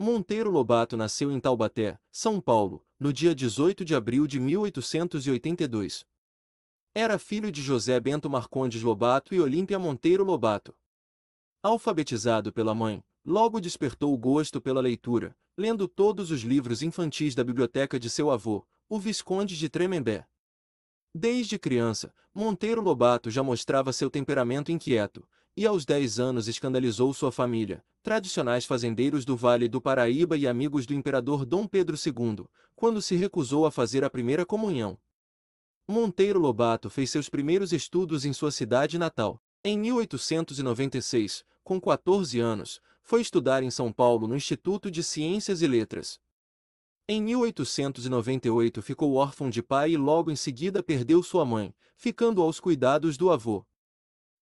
Monteiro Lobato nasceu em Taubaté, São Paulo, no dia 18 de abril de 1882. Era filho de José Bento Marcondes Lobato e Olímpia Monteiro Lobato. Alfabetizado pela mãe, logo despertou o gosto pela leitura, lendo todos os livros infantis da biblioteca de seu avô, o Visconde de Tremembé. Desde criança, Monteiro Lobato já mostrava seu temperamento inquieto, e aos 10 anos escandalizou sua família, tradicionais fazendeiros do Vale do Paraíba e amigos do imperador Dom Pedro II, quando se recusou a fazer a primeira comunhão. Monteiro Lobato fez seus primeiros estudos em sua cidade natal. Em 1896, com 14 anos, foi estudar em São Paulo no Instituto de Ciências e Letras. Em 1898 ficou órfão de pai e logo em seguida perdeu sua mãe, ficando aos cuidados do avô.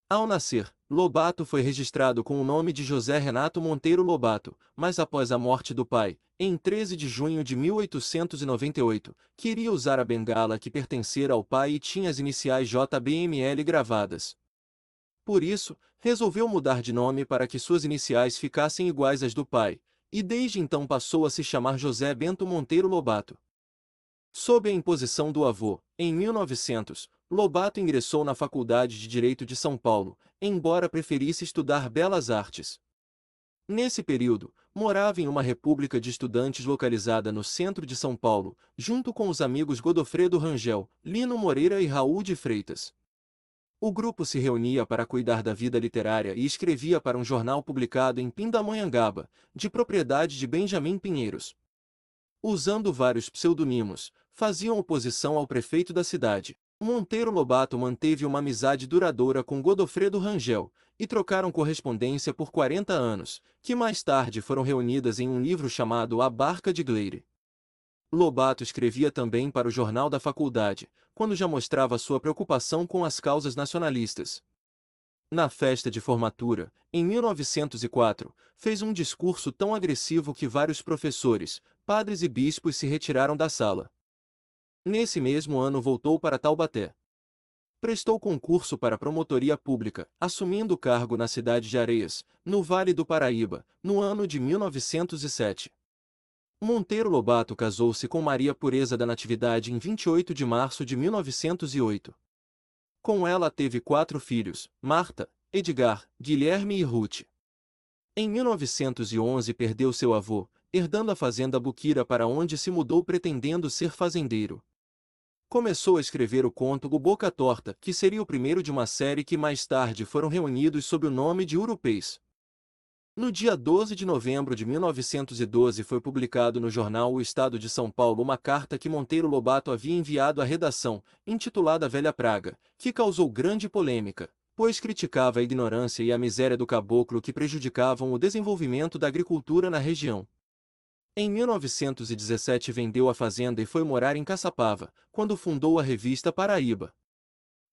Ao nascer, Lobato foi registrado com o nome de José Renato Monteiro Lobato, mas após a morte do pai, em 13 de junho de 1898, queria usar a bengala que pertencera ao pai e tinha as iniciais JBML gravadas. Por isso, resolveu mudar de nome para que suas iniciais ficassem iguais às do pai, e desde então passou a se chamar José Bento Monteiro Lobato. Sob a imposição do avô, em 1900, Lobato ingressou na Faculdade de Direito de São Paulo, embora preferisse estudar Belas Artes. Nesse período, morava em uma república de estudantes localizada no centro de São Paulo, junto com os amigos Godofredo Rangel, Lino Moreira e Raul de Freitas. O grupo se reunia para cuidar da vida literária e escrevia para um jornal publicado em Pindamonhangaba, de propriedade de Benjamin Pinheiros. Usando vários pseudonimos, faziam oposição ao prefeito da cidade. Monteiro Lobato manteve uma amizade duradoura com Godofredo Rangel, e trocaram correspondência por 40 anos, que mais tarde foram reunidas em um livro chamado A Barca de Gleire. Lobato escrevia também para o Jornal da Faculdade, quando já mostrava sua preocupação com as causas nacionalistas. Na festa de formatura, em 1904, fez um discurso tão agressivo que vários professores, padres e bispos se retiraram da sala. Nesse mesmo ano voltou para Taubaté. Prestou concurso para a promotoria pública, assumindo o cargo na cidade de Areias, no Vale do Paraíba, no ano de 1907. Monteiro Lobato casou-se com Maria Pureza da Natividade em 28 de março de 1908. Com ela teve 4 filhos, Marta, Edgar, Guilherme e Ruth. Em 1911 perdeu seu avô, herdando a fazenda Buquira para onde se mudou pretendendo ser fazendeiro. Começou a escrever o conto O Boca Torta, que seria o primeiro de uma série que mais tarde foram reunidos sob o nome de Urupês. No dia 12 de novembro de 1912 foi publicado no jornal O Estado de São Paulo uma carta que Monteiro Lobato havia enviado à redação, intitulada Velha Praga, que causou grande polêmica, pois criticava a ignorância e a miséria do caboclo que prejudicavam o desenvolvimento da agricultura na região. Em 1917 vendeu a fazenda e foi morar em Caçapava, quando fundou a revista Paraíba.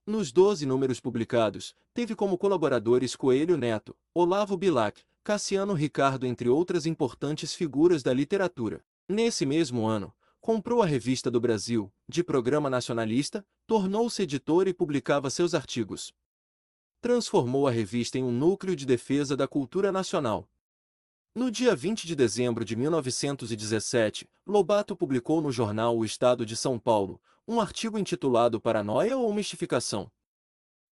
Nos 12 números publicados, teve como colaboradores Coelho Neto, Olavo Bilac, Cassiano Ricardo entre outras importantes figuras da literatura. Nesse mesmo ano, comprou a Revista do Brasil, de programa nacionalista, tornou-se editor e publicava seus artigos. Transformou a revista em um núcleo de defesa da cultura nacional. No dia 20 de dezembro de 1917, Lobato publicou no jornal O Estado de São Paulo, um artigo intitulado Paranoia ou Mistificação.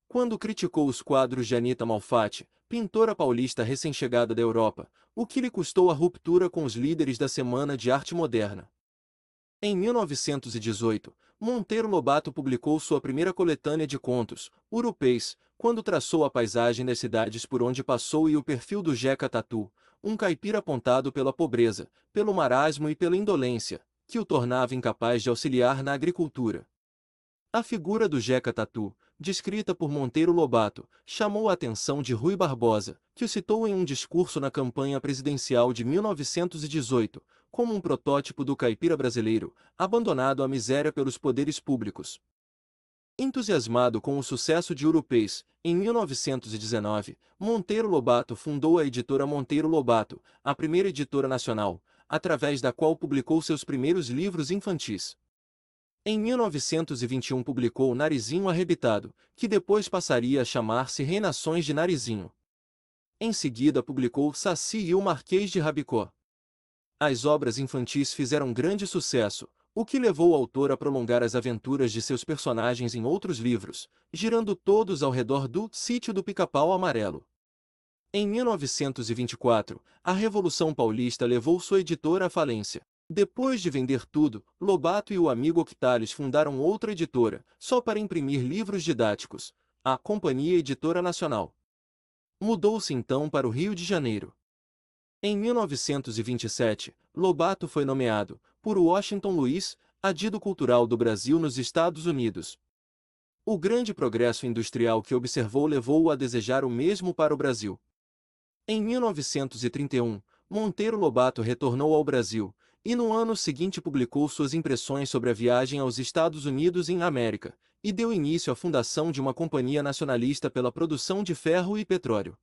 Quando criticou os quadros de Anita Malfatti, pintora paulista recém-chegada da Europa, o que lhe custou a ruptura com os líderes da Semana de Arte Moderna. Em 1918, Monteiro Lobato publicou sua primeira coletânea de contos, Urupês, quando traçou a paisagem das cidades por onde passou e o perfil do Jeca Tatu, um caipira apontado pela pobreza, pelo marasmo e pela indolência, que o tornava incapaz de auxiliar na agricultura. A figura do Jeca Tatu, descrita por Monteiro Lobato, chamou a atenção de Rui Barbosa, que o citou em um discurso na campanha presidencial de 1918, como um protótipo do caipira brasileiro, abandonado à miséria pelos poderes públicos. Entusiasmado com o sucesso de Urupês, em 1919, Monteiro Lobato fundou a editora Monteiro Lobato, a primeira editora nacional, através da qual publicou seus primeiros livros infantis. Em 1921 publicou Narizinho Arrebitado, que depois passaria a chamar-se Reinações de Narizinho. Em seguida publicou Saci e o Marquês de Rabicó. As obras infantis fizeram grande sucesso, o que levou o autor a prolongar as aventuras de seus personagens em outros livros, girando todos ao redor do Sítio do Pica-Pau Amarelo. Em 1924, a Revolução Paulista levou sua editora à falência. Depois de vender tudo, Lobato e o amigo Octales fundaram outra editora, só para imprimir livros didáticos, a Companhia Editora Nacional. Mudou-se então para o Rio de Janeiro. Em 1927, Lobato foi nomeado, por Washington Luiz, adido cultural do Brasil nos Estados Unidos. O grande progresso industrial que observou levou-o a desejar o mesmo para o Brasil. Em 1931, Monteiro Lobato retornou ao Brasil, e no ano seguinte publicou suas impressões sobre a viagem aos Estados Unidos em América, e deu início à fundação de uma companhia nacionalista pela produção de ferro e petróleo.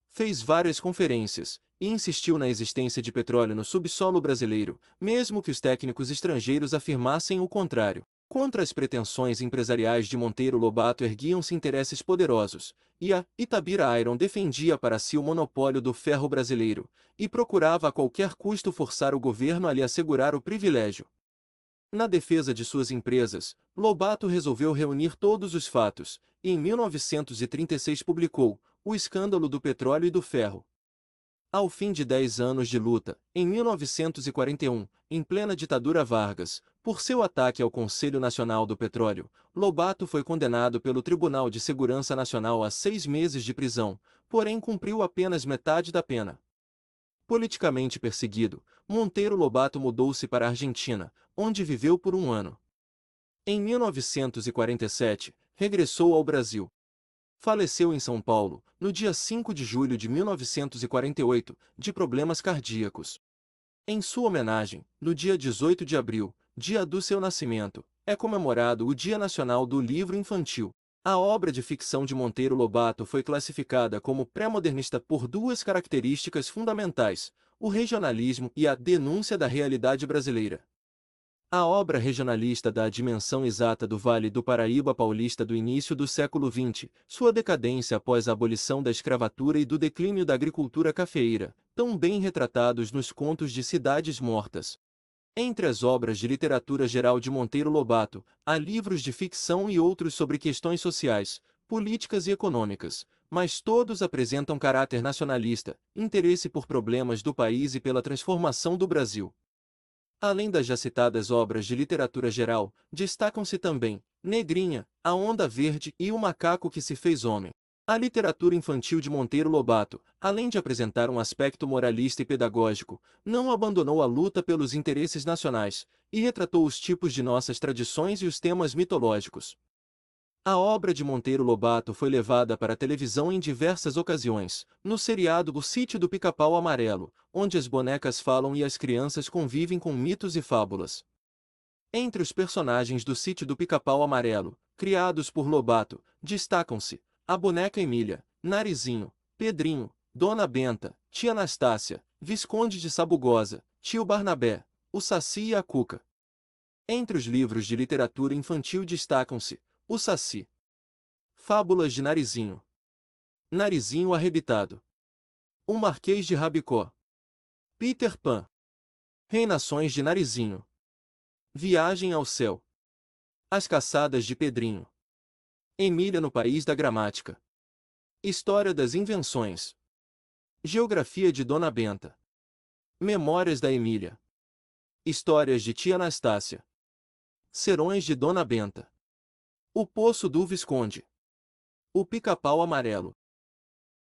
Fez várias conferências, e insistiu na existência de petróleo no subsolo brasileiro, mesmo que os técnicos estrangeiros afirmassem o contrário. Contra as pretensões empresariais de Monteiro Lobato erguiam-se interesses poderosos, e a Itabira Iron defendia para si o monopólio do ferro brasileiro, e procurava a qualquer custo forçar o governo a lhe assegurar o privilégio. Na defesa de suas empresas, Lobato resolveu reunir todos os fatos, e em 1936 publicou O Escândalo do Petróleo e do Ferro. Ao fim de 10 anos de luta, em 1941, em plena ditadura Vargas, por seu ataque ao Conselho Nacional do Petróleo, Lobato foi condenado pelo Tribunal de Segurança Nacional a 6 meses de prisão, porém cumpriu apenas metade da pena. Politicamente perseguido, Monteiro Lobato mudou-se para a Argentina, onde viveu por um ano. Em 1947, regressou ao Brasil. Faleceu em São Paulo, no dia 5 de julho de 1948, de problemas cardíacos. Em sua homenagem, no dia 18 de abril, dia do seu nascimento, é comemorado o Dia Nacional do Livro Infantil. A obra de ficção de Monteiro Lobato foi classificada como pré-modernista por duas características fundamentais: o regionalismo e a denúncia da realidade brasileira. A obra regionalista dá a dimensão exata do Vale do Paraíba paulista do início do século XX, sua decadência após a abolição da escravatura e do declínio da agricultura cafeeira, tão bem retratados nos contos de Cidades Mortas. Entre as obras de literatura geral de Monteiro Lobato, há livros de ficção e outros sobre questões sociais, políticas e econômicas, mas todos apresentam caráter nacionalista, interesse por problemas do país e pela transformação do Brasil. Além das já citadas obras de literatura geral, destacam-se também Negrinha, A Onda Verde e O Macaco que se fez Homem. A literatura infantil de Monteiro Lobato, além de apresentar um aspecto moralista e pedagógico, não abandonou a luta pelos interesses nacionais, e retratou os tipos de nossas tradições e os temas mitológicos. A obra de Monteiro Lobato foi levada para a televisão em diversas ocasiões, no seriado O Sítio do Pica-Pau Amarelo, onde as bonecas falam e as crianças convivem com mitos e fábulas. Entre os personagens do Sítio do Pica-Pau Amarelo, criados por Lobato, destacam-se a boneca Emília, Narizinho, Pedrinho, Dona Benta, Tia Anastácia, Visconde de Sabugosa, Tio Barnabé, o Saci e a Cuca. Entre os livros de literatura infantil destacam-se O Saci, Fábulas de Narizinho, Narizinho Arrebitado, O Marquês de Rabicó, Peter Pan, Reinações de Narizinho, Viagem ao Céu, As Caçadas de Pedrinho, Emília no País da Gramática, História das Invenções, Geografia de Dona Benta, Memórias da Emília, Histórias de Tia Anastácia, Serões de Dona Benta, O Poço do Visconde, O Pica-Pau Amarelo.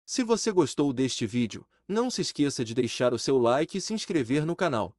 Se você gostou deste vídeo, não se esqueça de deixar o seu like e se inscrever no canal.